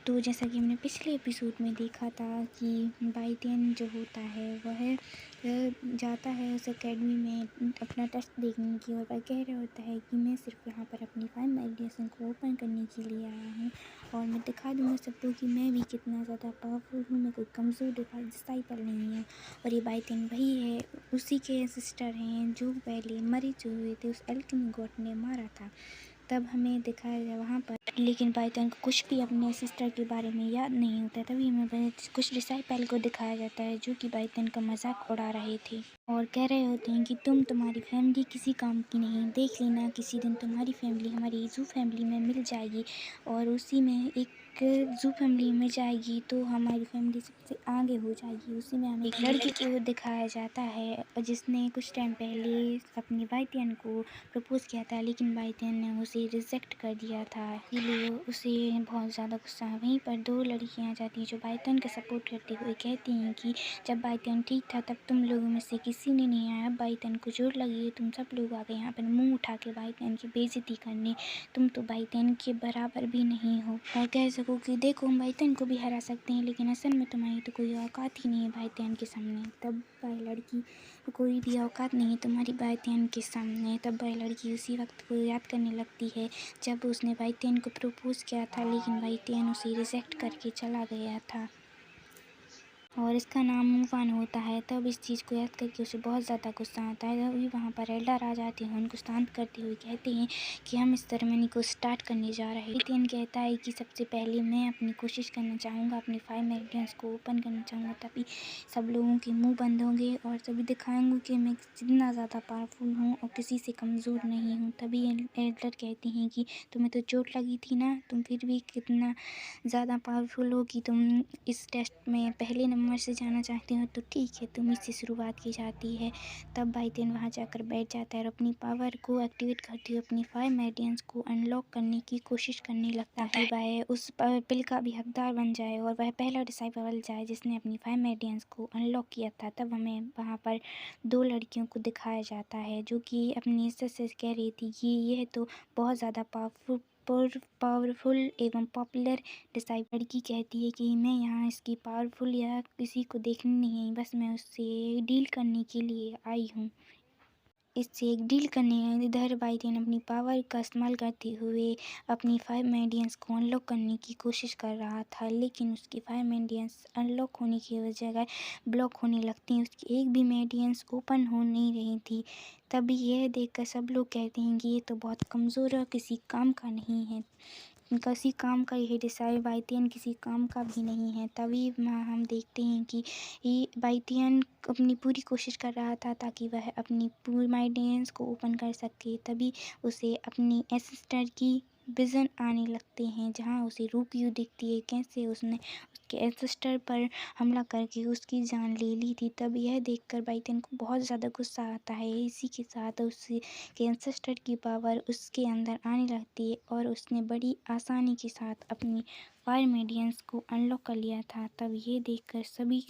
तो जैसा कि हमने पिछले एपिसोड में देखा था कि बाइटियन जो होता है वह जाता है उस एकेडमी में अपना टेस्ट देखने की, और वह कह रहा होता है कि मैं सिर्फ यहाँ पर अपनी फाइव मेडिटेशन को ओपन करने के लिए आया हूँ और मैं दिखा दूँगा सबको कि मैं भी कितना ज़्यादा पावरफुल हूँ, मैं कोई कमज़ोर डिसाइपल नहीं हूँ। और ये बाइटियन वही है, उसी के सिस्टर हैं जो पहले मरे जो हुए थे, उस एल्केमी गॉड ने मारा था। तब हमें दिखाया गया वहाँ पर, लेकिन पाइथन को कुछ भी अपने सिस्टर के बारे में याद नहीं होता। तभी हमें कुछ डिसाइपल को दिखाया जाता है जो कि पाइथन का मजाक उड़ा रहे थे और कह रहे होते हैं कि तुम्हारी फैमिली किसी काम की नहीं, देख लेना किसी दिन तुम्हारी फैमिली हमारी जू फैमिली में मिल जाएगी और उसी में एक जू फैमिली में जाएगी तो हमारी फैमिली सबसे आगे हो जाएगी। उसी में हमें एक लड़की को दिखाया जाता है जिसने कुछ टाइम पहले अपनी बाइटियन को प्रपोज किया था, लेकिन बाइटियन ने उसे रिजेक्ट कर दिया था, इसीलिए उसे बहुत ज़्यादा गुस्सा है। वहीं पर दो लड़कियां जाती हैं जो बाइटियन का सपोर्ट करते हुए कहती हैं कि जब बाइटियन ठीक था तब तुम लोगों में से किसी ने नहीं आया, अब बाइटियन को चोट लगी है, तुम सब लोग आ गए यहाँ पर मुंह उठा के बाइटियन की बेइज्जती करने, तुम तो बाइटियन के बराबर भी नहीं हो। और कह सको कि देखो हम बाइटियन को भी हरा सकते हैं, लेकिन असल में तुम्हारी तो कोई औकात ही नहीं है बाइटियन के सामने। तब वह लड़की कोई भी औकात नहीं है तुम्हारी बाइटियन के सामने। तब वह लड़की उसी वक्त को याद करने लगती है जब उसने बाइटियन को प्रपोज किया था, लेकिन बाइटियन उसे रिजेक्ट करके चला गया था और इसका नाम मूव ऑन होता है। तब इस चीज़ को याद करके उसे बहुत ज़्यादा गुस्सा आता है। तभी वहाँ पर एल्डर आ जाते हैं, उनको शांत करते हुए कहते हैं कि हम इस सेरेमनी को स्टार्ट करने जा रहे हैं। बाइटियन कहता है कि सबसे पहले मैं अपनी कोशिश करना चाहूँगा, अपनी फाइव मेडिटेशंस को ओपन करना चाहूँगा, तभी सब लोगों के मुँह बंद होंगे और सभी दिखाएंगे कि मैं कितना ज़्यादा पावरफुल हूँ और किसी से कमज़ोर नहीं हूँ। तभी एल्डर कहते हैं कि तुम्हें तो चोट लगी थी ना, तुम फिर भी कितना ज़्यादा पावरफुल हो कि तुम इस टेस्ट में पहले नंबर से जाना चाहते हो, तो ठीक है तुम इससे शुरुआत की जाती है। तब बाइटियन वहाँ जाकर बैठ जाता है और अपनी पावर को एक्टिवेट करते हुए अपनी फाइव मेडिटेशंस को अनलॉक करने की कोशिश करने लगता है, वह उस पिल का भी हकदार बन जाए और वह पहला डिसाइपल बन जाए जिसने अपनी फाइव मेडिटेशंस को अनलॉक किया था। तब हमें वहाँ पर दो लड़कियों को दिखाया जाता है जो कि अपनी सिस्टर से कह रही थी कि यह तो बहुत ज़्यादा पावरफुल एवं पॉपुलर डिसाइपल। लड़की कहती है कि मैं यहाँ इसकी पावरफुल या किसी को देखने नहीं आई, बस मैं उससे डील करने के लिए आई हूँ, इससे एक डील करने आई। इधर बाइटियन अपनी पावर का इस्तेमाल करते हुए अपनी फाइव मेडिटेशंस को अनलॉक करने की कोशिश कर रहा था, लेकिन उसकी फाइव मेडिटेशंस अनलॉक होने की बजाय ब्लॉक होने लगती हैं, उसकी एक भी मेडिटेशंस ओपन हो नहीं रही थी। तभी यह देखकर सब लोग कहते हैं कि ये तो बहुत कमज़ोर और किसी काम का नहीं है, किसी काम का यह डिसाइड बाइटियन किसी काम का भी नहीं है। तभी हम देखते हैं कि ये बाइटियन अपनी पूरी कोशिश कर रहा था ताकि वह अपनी पूरी मेडिटेशंस को ओपन कर सके। तभी उसे अपनी एसिस्टर की विज़न आने लगते हैं जहाँ उसे रूकियो दिखती है, कैसे उसने उसके एसिस्टर पर हमला करके उसकी जान ले ली थी। तब यह देखकर बाइटियन को बहुत ज़्यादा गुस्सा आता है। इसी के साथ उसके एंसेस्टर की पावर उसके अंदर आने लगती है और उसने बड़ी आसानी के साथ अपनी फाइव मेडिटेशंस को अनलॉक कर लिया था। तब ये देखकर सभी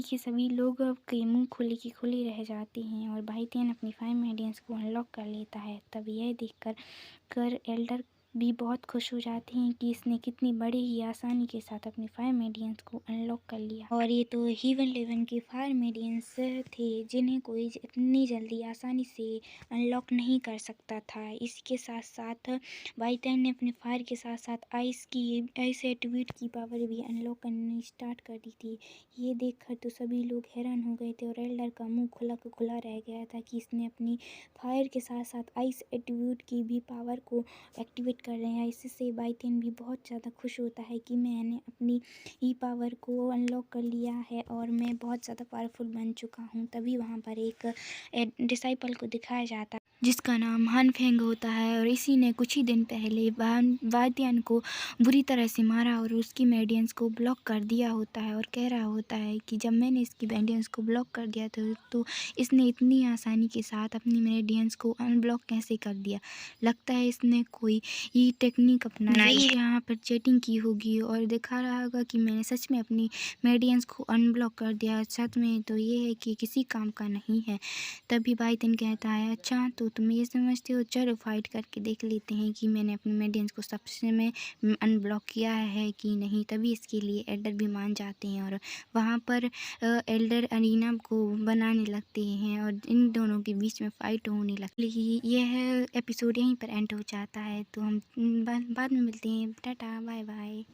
के सभी लोग के मुंह खुले के खुले रह जाते हैं और बाइटियन अपनी फाइव मेडिटेशंस को अनलॉक कर लेता है। तब यह देखकर एल्डर भी बहुत खुश हो जाते हैं कि इसने कितनी बड़े ही आसानी के साथ अपनी फाइव मेडिटेशंस को अनलॉक कर लिया। और ये तो हेवन लेवन के फाइव मेडिटेशंस थे जिन्हें कोई इतनी जल्दी आसानी से अनलॉक नहीं कर सकता था। इसके साथ साथ बाइटियन ने अपने फायर के साथ साथ आइस एट्रीब्यूट की पावर भी अनलॉक करनी स्टार्ट कर दी थी। ये देखकर तो सभी लोग हैरान हो गए थे और एल्डर का मुंह खुला का खुला रह गया था कि इसने अपनी फायर के साथ साथ आइस एट्रीब्यूट की भी पावर को एक्टिवेट कर रहे हैं। इससे बाइटियन भी बहुत ज़्यादा खुश होता है कि मैंने अपनी ई पावर को अनलॉक कर लिया है और मैं बहुत ज़्यादा पावरफुल बन चुका हूँ। तभी वहाँ पर एक डिसाइपल को दिखाया जाता है जिसका नाम हन फेंग होता है और इसी ने कुछ ही दिन पहले बाइटियन को बुरी तरह से मारा और उसकी मेडिटेशंस को ब्लॉक कर दिया होता है और कह रहा होता है कि जब मैंने इसकी मेडिटेशंस को ब्लॉक कर दिया था तो इसने इतनी आसानी के साथ अपनी मेडिटेशंस को अनब्लॉक कैसे कर दिया। लगता है इसने कोई ये टेक्निक अपनाई है, यहाँ पर चैटिंग की होगी और दिखा रहा होगा कि मैंने सच में अपनी मेडिटेशंस को अनब्लॉक कर दिया। सच में तो ये है कि किसी काम का नहीं है। तभी बाइटियन कहता है अच्छा तो हो, तुम ये समझते हो, चलो फाइट करके देख लेते हैं कि मैंने अपने मेडियंस को सबसे में अनब्लॉक किया है कि नहीं। तभी इसके लिए एल्डर भी मान जाते हैं और वहाँ पर एल्डर अरीना को बनाने लगते हैं और इन दोनों के बीच में फ़ाइट होने लगती है। यह एपिसोड यहीं पर एंड हो जाता है। तो हम बाद में मिलते हैं। Tata bye bye.